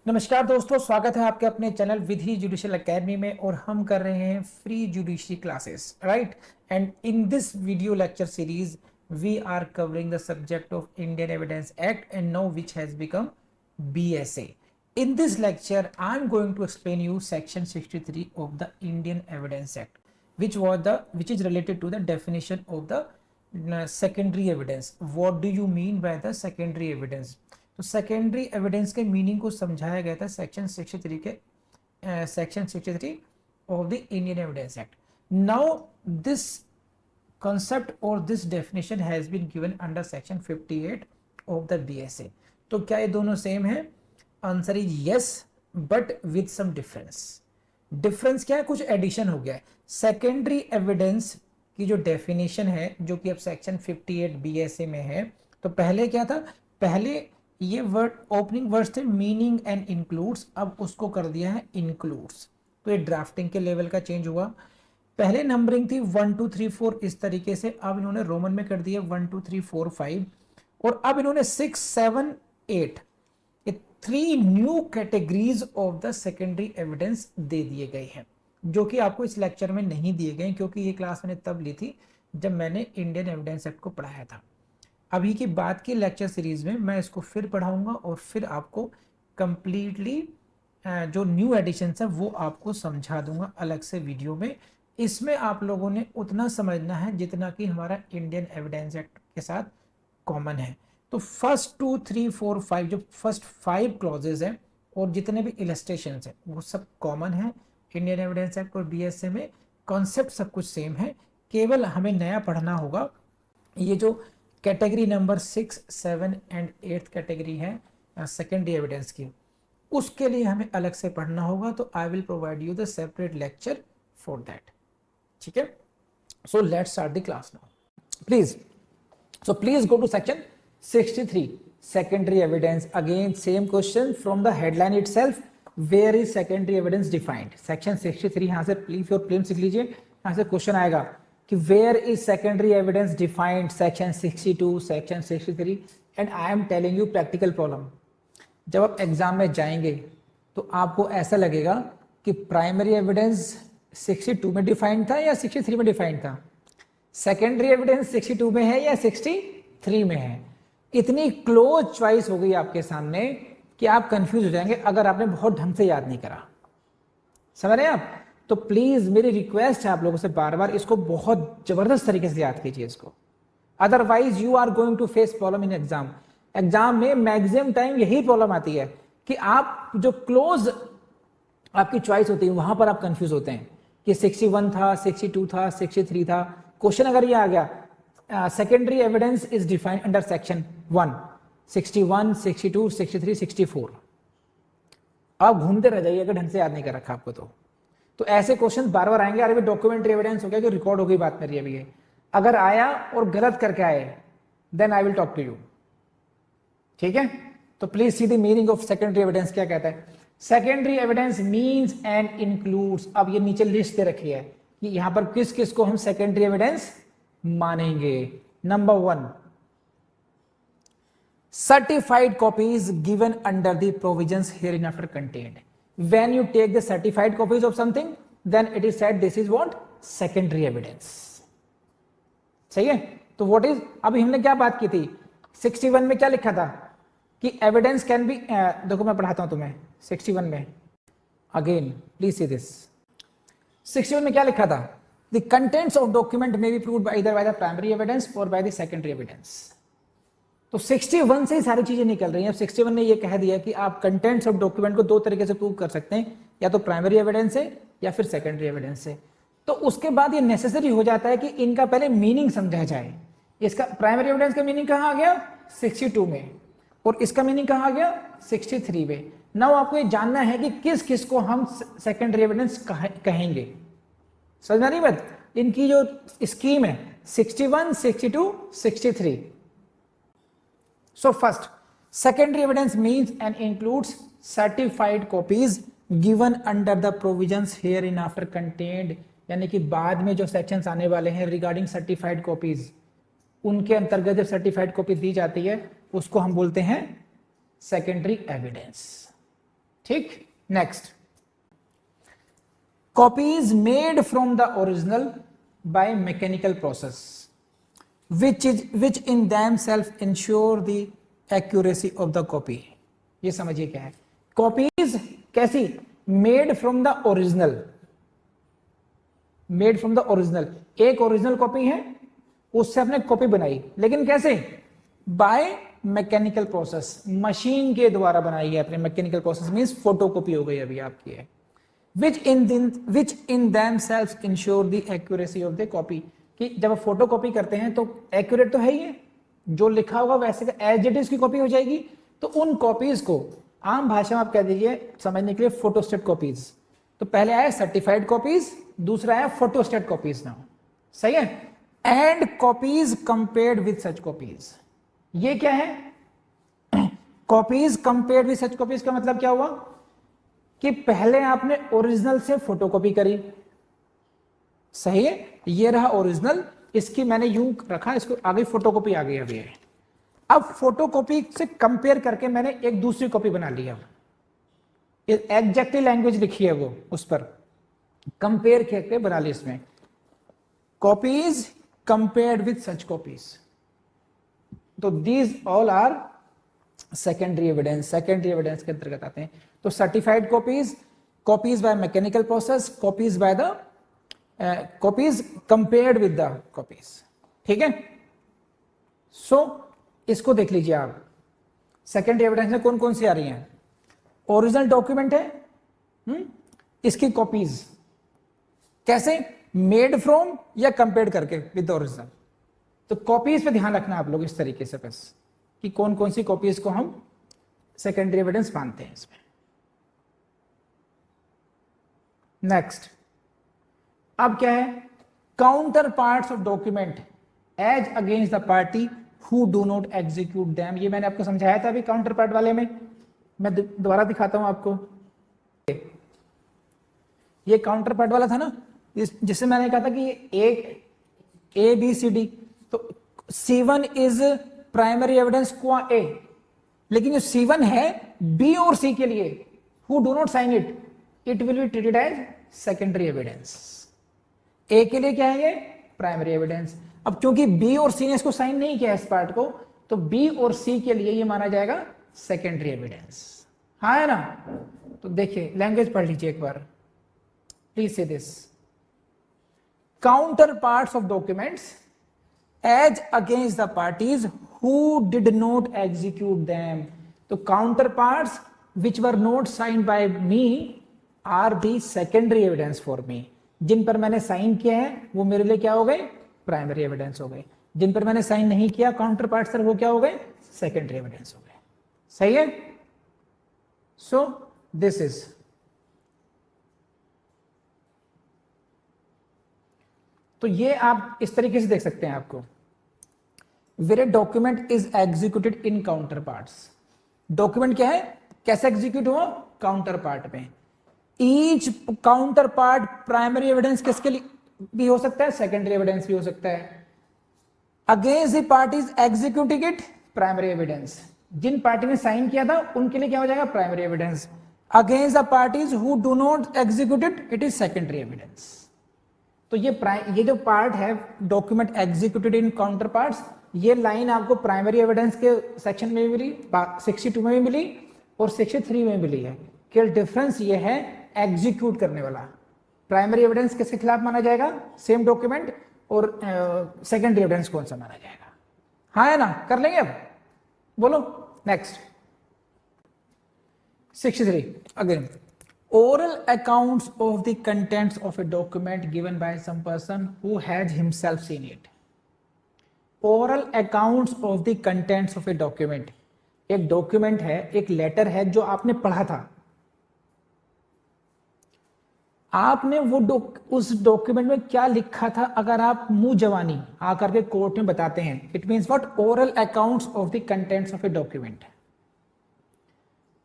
नमस्कार दोस्तों, स्वागत है आपके अपने चैनल विधि जुडिशियल एकेडमी में। और हम कर रहे हैं free judiciary classes, right? And in this video lecture series we are covering the subject of Indian evidence act and now which has become BSA. In this lecture I am going to explain you section 63 of the Indian Evidence Act, which is related to the definition of the secondary evidence. What do you mean by the secondary evidence? तो secondary evidence के meaning को समझाया गया था section 63 of the Indian evidence act. Now this concept or this definition has been given under section 58 of the BSA. तो क्या ये दोनों सेम है? Answer is yes, but with some difference. Difference क्या है? कुछ एडिशन हो गया है. सेकेंडरी एविडेंस की जो डेफिनेशन है, जो कि अब सेक्शन 58 BSA में है, तो पहले क्या था? पहले ये वर्ड ओपनिंग वर्ड्स थे मीनिंग एंड इंक्लूड्स, अब उसको कर दिया है इंक्लूड्स. तो ये ड्राफ्टिंग के लेवल का चेंज हुआ. पहले नंबरिंग थी 1 2 3 4 इस तरीके से, अब इन्होंने रोमन में कर दिया 1 2 3 4 5. और अब इन्होंने 6 7 8 ये 3 new categories of the secondary evidence दे दिए गए हैं, जो कि आपको इस लेक्चर में नहीं दिए गए, क्योंकि ये क्लास मैंने तब ली थी जब मैंने इंडियन एविडेंस एक्ट को पढ़ाया था. अभी की बात की लेक्चर सीरीज में मैं इसको फिर पढ़ाऊंगा और फिर आपको कंप्लीटली जो न्यू एडिशंस है वो आपको समझा दूंगा अलग से वीडियो में. इसमें आप लोगों ने उतना समझना है जितना कि हमारा इंडियन एविडेंस एक्ट के साथ कॉमन है. तो फर्स्ट 2 3 4 5 जो फर्स्ट 5 क्लॉजेज हैं और जितने भी इलस्ट्रेशंस हैं वो सब कॉमन है इंडियन एविडेंस एक्ट और BSA में. कॉन्सेप्ट सब कुछ सेम है, केवल हमें नया पढ़ना होगा. ये जो कैटेगरी नंबर 6 7 एंड 8 कैटेगरी है सेकेंडरी एविडेंस की, उसके लिए हमें अलग से पढ़ना होगा. तो I will provide you the separate lecture for that. ठीक है, so let's start the class now please. So please go to section 63 secondary evidence. Again same question from the headline itself, where is secondary evidence defined? section 63 यहाँ से please और plane सीख लीजिए. यहाँ से question आएगा कि where is secondary evidence defined, section 62 section 63. and I am telling you practical problem. जब आप एग्जाम में जाएंगे तो आपको ऐसा लगेगा कि प्राइमरी एविडेंस 62 में डिफाइंड था या 63 में डिफाइंड था, सेकेंडरी एविडेंस 62 में है या 63 में है. इतनी क्लोज चॉइस हो गई आपके सामने कि आप कंफ्यूज हो जाएंगे अगर आपने बहुत ढंग से याद नहीं करा. समझ रहे हैं आप? तो प्लीज मेरी रिक्वेस्ट है आप लोगों से, बार बार इसको बहुत जबरदस्त तरीके से याद कीजिए इसको, otherwise you are going to face problem in exam. Exam में मैक्सिमम टाइम यही प्रॉब्लम आती है कि आप जो क्लोज आपकी चॉइस होती है वहां पर आप कंफ्यूज होते हैं कि 61 था, 62 था, 63 था. क्वेश्चन अगर ये आ गया secondary evidence is defined under section 1 61 62 63 64, आप घूमते रह जाइए अगर ढंग से याद नहीं कर रखा आपको. तो ऐसे क्वेश्चन बार बार आएंगे. अरे डॉक्यूमेंट्री एविडेंस हो गया कि रिकॉर्ड हो गई बात मेरी अभी. अगर आया और गलत करके आए then I will talk to you. ठीक है, तो please see the meaning of secondary evidence. क्या कहता है? Secondary evidence means and includes. अब ये नीचे लिस्ट दे रखी है कि यहां पर किस किस को हम सेकेंडरी एविडेंस मानेंगे. Number 1, certified copies given under the provisions hereinafter contained. When you take the certified copies of something, then it is said this is what? Secondary evidence. सही है? तो what is, अभी हमने क्या बात की थी? 61 में क्या लिखा था कि evidence can be, देखो मैं पढ़ाता हूं तुम्हें 61 में. Again, please see this. 61 में क्या लिखा था? The contents of document may be proved by either by the primary evidence or by the secondary evidence. तो 61 से ही सारी चीजें निकल रही हैं. अब 61 ने ये कह दिया कि आप कंटेंट्स ऑफ डॉक्यूमेंट को दो तरीके से प्रूव कर सकते हैं, या तो प्राइमरी एविडेंस से या फिर सेकेंडरी एविडेंस से. तो उसके बाद ये नेसेसरी हो जाता है कि इनका पहले मीनिंग समझा जाए. इसका प्राइमरी एविडेंस का मीनिंग कहाँ आ गया? 62 में. और इसका मीनिंग कहाँ आ गया? 63 में. नाउ आपको ये जानना है कि किस किस को हम सेकेंडरी एविडेंस कहेंगे. समझना नहीं बात? इनकी जो स्कीम है 61 62 63. So first, secondary evidence means and includes certified copies given under the provisions hereinafter contained. यानी कि बाद में जो सेक्शंस आने वाले हैं रिगार्डिंग सर्टिफाइड कॉपीज, उनके अंतर्गत जब सर्टिफाइड कॉपी दी जाती है उसको हम बोलते हैं सेकेंडरी एविडेंस. ठीक, next, copies made from the original bye mechanical process which in themselves ensure the accuracy of the copy। ये समझिए क्या है, कॉपीज कैसी, made from the original, made from the original, एक ओरिजिनल कॉपी है उससे आपने कॉपी बनाई, लेकिन कैसे, बाय मैकेनिकल प्रोसेस, मशीन के द्वारा बनाई है आपने, मैकेनिकल प्रोसेस मींस फोटोकॉपी हो गई अभी आपकी है, which in themselves ensure the accuracy of the copy, कि जब आप फोटो कॉपी करते हैं तो एक्यूरेट तो है ही है, जो लिखा होगा वैसे एज इट इज की कॉपी हो जाएगी। तो उन कॉपीज को आम भाषा में आप कह दीजिए समझने के लिए फोटोस्टेट कॉपीज। तो पहले आया सर्टिफाइड कॉपीज, दूसरा आया फोटोस्टेट कॉपीज नाउ, सही है। And copies compared with such copies, ये क्या है, copies compared with such copies का मतलब क्या हुआ कि पहले आपने ओरिजिनल से फोटोकॉपी करी, सही है, ये रहा ओरिजिनल, इसकी मैंने यूं रखा, इसको आगे फोटोकॉपी आ गई अभी। अब फोटोकॉपी से कंपेयर करके मैंने एक दूसरी कॉपी बना लिया, एग्जैक्टली लैंग्वेज लिखी है वो, उस पर कंपेयर करके बना ली इसमें, copies compared with such copies. तो these all are secondary evidence, secondary evidence के अंतर्गत आते हैं। तो certified copies, copies by mechanical process, copies by the copies compared with the copies, ठीक है। सो इसको देख लीजिए आप, सेकेंडरी एविडेंस में कौन कौन सी आ रही हैं, ओरिजिनल डॉक्यूमेंट है, इसकी कॉपीज कैसे, मेड फ्रॉम या कंपेयर्ड करके विद ओरिजिनल। तो कॉपीज पे ध्यान रखना आप लोग इस तरीके से बस, कि कौन कौन सी कॉपीज को हम सेकेंडरी एविडेंस मानते हैं इसमें। नेक्स्ट, अब क्या है, counter parts of document as against the party who do not execute them. ये मैंने आपको समझाया था अभी काउंटर पार्ट वाले में, मैं दोबारा दिखाता हूं आपको। ये काउंटर पार्ट वाला था ना, जिससे मैंने कहा था कि एक ए बी सी डी, तो C1 इज प्राइमरी एविडेंस क्वा ए, लेकिन जो C1 है बी और सी के लिए, who do not sign it, it will be treated as secondary evidence. A के लिए क्या है ये, प्राइमरी एविडेंस। अब क्योंकि बी और सी ने इसको साइन नहीं किया इस पार्ट को, तो बी और सी के लिए ये माना जाएगा सेकेंडरी एविडेंस, हाँ है ना। तो देखिए लैंग्वेज पढ़ लीजिए एक बार, please see this, counter parts of documents as against the parties who did not execute them. तो counter parts which were not signed by me are the secondary evidence for me. जिन पर मैंने sign किया है वो मेरे लिए क्या हो गए, प्राइमरी एविडेंस हो गए। जिन पर मैंने साइन नहीं किया काउंटर पार्ट सर, वो क्या हो गए, सेकेंडरी एविडेंस हो गए, सही है। सो दिस इज, तो ये आप इस तरीके से देख सकते हैं आपको, where a document is executed in counterparts. Document क्या है, कैसे एग्जीक्यूट हुआ, काउंटर पार्ट में। Each counterpart primary evidence किसके लिए भी हो सकता है, सेकेंडरी एविडेंस भी हो सकता है। Against the parties executing it, primary evidence. जिन पार्टी ने साइन किया था उनके लिए क्या हो जाएगा, primary evidence. Against the parties who do not execute it, it is secondary evidence. तो ये जो पार्ट है document executed in counterparts, ये लाइन आपको प्राइमरी एविडेंस के सेक्शन में भी मिली, 62 में भी मिली और 63 में मिली है। केवल डिफरेंस ये है एग्जीक्यूट करने वाला, प्राइमरी एविडेंस किसके खिलाफ माना जाएगा, सेम डॉक्यूमेंट, और सेकेंडरी एविडेंस कौन सा माना जाएगा, हाँ है ना। कर लेंगे अब, बोलो next. 63 again, oral accounts of the contents of a document given by some person who has himself seen it। oral accounts of the contents of a document, एक डॉक्यूमेंट है, एक लेटर है जो आपने पढ़ा था, आपने वो उस डॉक्यूमेंट में क्या लिखा था अगर आप मुंह जवानी आकर के कोर्ट में बताते हैं, it means what, oral accounts of the contents of a document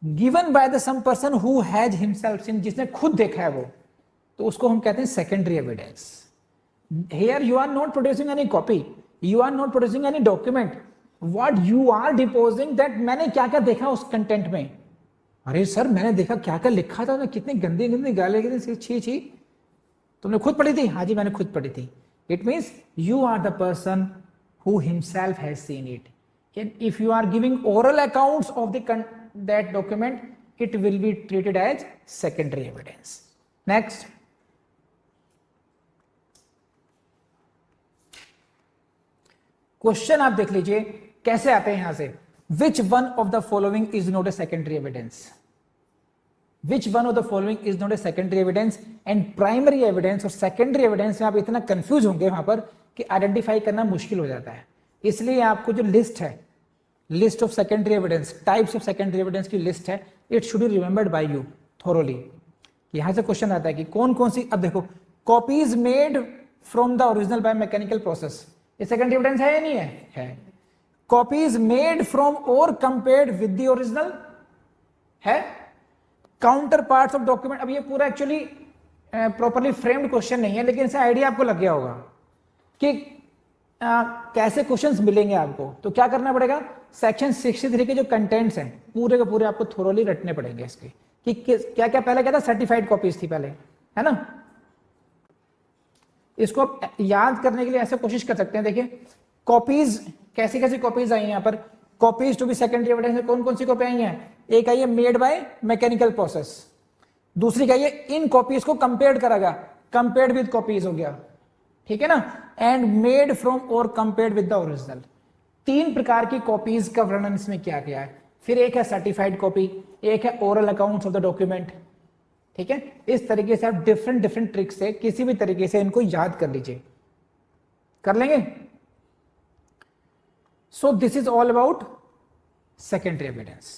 given by the some person who has himself seen, जिसने खुद देखा है वो, तो उसको हम कहते हैं secondary evidence. Here you are not producing any copy, you are not producing any document, what you are depositing that मैंने क्या क्या देखा उस कंटेंट में, अरे सर मैंने देखा क्या क्या लिखा था ना, कितनी गंदी गंदी गाली गई, छी छी। तुमने खुद पढ़ी थी? हाँ जी मैंने खुद पढ़ी थी। It means you are the person who himself has seen it. If you are giving oral accounts of that document, it will be treated as secondary evidence. Next, question आप देख लीजिए कैसे आते हैं यहां से। Which one of the following is not a secondary evidence? Which one of the following is not a secondary evidence and primary evidence और secondary evidence में आप इतना कंफ्यूज होंगे वहां पर कि आइडेंटिफाई करना मुश्किल हो जाता है। इसलिए आपको जो लिस्ट है, list of secondary evidence, types of secondary evidence की लिस्ट है, it should be remembered by you thoroughly. यहां से क्वेश्चन आता है कि कौन कौन सी, अब देखो copies made from the original bye mechanical process, ये सेकेंडरी एविडेंस है या नहीं है? है। कॉपीज मेड फ्रॉम और कंपेयर्ड विद द ओरिजिनल है। काउंटर पार्ट्स ऑफ डॉक्यूमेंट, अब ये पूरा एक्चुअली प्रॉपर्ली फ्रेम्ड क्वेश्चन नहीं है, लेकिन इससे आइडिया आपको लग गया होगा कि कैसे क्वेश्चंस मिलेंगे आपको। तो क्या करना पड़ेगा, सेक्शन 63 के जो कंटेंट्स हैं पूरे के पूरे आपको थोरोली रटने पड़ेंगे इसके, कि क्या क्या पहले क्या था, सर्टिफाइड कॉपीज थी पहले, है ना। इसको आप याद करने के लिए ऐसे कोशिश कर सकते हैं। देखिए कॉपीज, कैसी कैसी कॉपीज आई हैं यहाँ पर, copies to be secondary evidence में कौन कौन सी कॉपी आई हैं? एक आई है मेड बाय मैकेनिकल प्रोसेस, दूसरी का ये इन कॉपीज को कंपेयर्ड करेगा, कंपेयर्ड विद कॉपीज हो गया, ठीक है ना, एंड मेड फ्रॉम और कंपेयर्ड विद द ओरिजिनल। तीन प्रकार की कॉपीज का वर्णन इसमें किया गया है। फिर एक है सर्टिफाइड कॉपी, एक है oral accounts of the document, ठीक है। इस तरीके से आप डिफरेंट डिफरेंट ट्रिक से किसी भी तरीके से इनको याद कर लीजिए, कर लेंगे। So this is all about secondary evidence.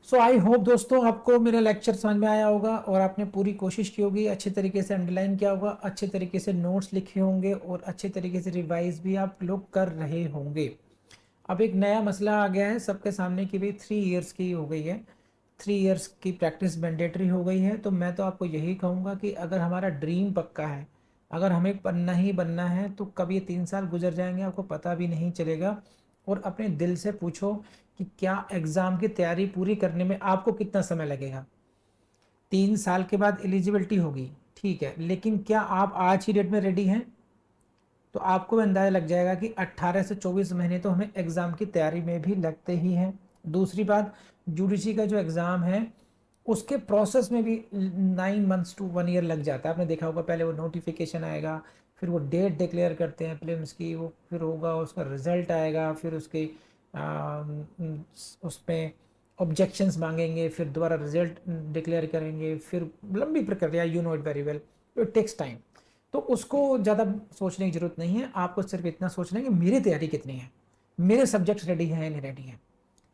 So I hope दोस्तों आपको मेरा लेक्चर समझ में आया होगा और आपने पूरी कोशिश की होगी, अच्छे तरीके से अंडरलाइन किया होगा, अच्छे तरीके से नोट्स लिखे होंगे और अच्छे तरीके से रिवाइज भी आप लोग कर रहे होंगे। अब एक नया मसला आ गया है सबके सामने कि भाई 3 इयर्स की हो गई है, 3 इयर्स की प्रैक्टिस मैंडेटरी हो गई है। तो मैं तो आपको यही कहूँगा कि अगर हमारा ड्रीम पक्का है, अगर हमें बनना ही बनना है, तो कब ये 3 साल गुजर जाएंगे आपको पता भी नहीं चलेगा। और अपने दिल से पूछो कि क्या एग्ज़ाम की तैयारी पूरी करने में आपको कितना समय लगेगा। 3 साल के बाद एलिजिबिलिटी होगी, ठीक है, लेकिन क्या आप आज ही डेट में रेडी हैं? तो आपको अंदाज़ा लग जाएगा कि 18 से 24 महीने तो हमें एग्ज़ाम की तैयारी में भी लगते ही हैं। दूसरी बात, यूजीसी का जो एग्ज़ाम है उसके प्रोसेस में भी 9 मंथ्स टू 1 ईयर लग जाता है। आपने देखा होगा पहले वो नोटिफिकेशन आएगा, फिर वो डेट डिक्लेयर करते हैं प्रीलिम्स की, वो फिर होगा उसका रिजल्ट आएगा, फिर उसके उसमें ऑब्जेक्शंस मांगेंगे, फिर दोबारा रिजल्ट डिक्लेयर करेंगे, फिर लंबी प्रक्रिया, you know it very well, it takes time. तो उसको ज़्यादा सोचने की ज़रूरत नहीं है, आपको सिर्फ इतना सोचना है कि मेरी तैयारी कितनी है, मेरे सब्जेक्ट्स रेडी हैं या नहीं रेडी हैं।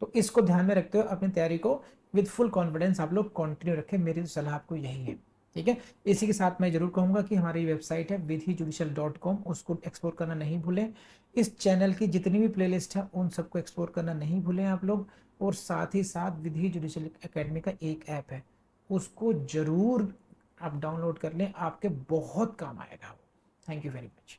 तो इसको ध्यान में रखते हुए अपनी तैयारी को विद फुल कॉन्फिडेंस आप लोग कंटिन्यू रखें, मेरी सलाह आपको यही है, ठीक है। इसी के साथ मैं जरूर कहूँगा कि हमारी वेबसाइट है vidhijudicial.com, उसको एक्सप्लोर करना नहीं भूलें। इस चैनल की जितनी भी प्लेलिस्ट है उन सबको एक्सप्लोर करना नहीं भूलें आप लोग। और साथ ही साथ विधि जुडिशियल एकेडमी का एक ऐप है, उसको ज़रूर आप डाउनलोड कर लें, आपके बहुत काम आएगा। Thank you very much.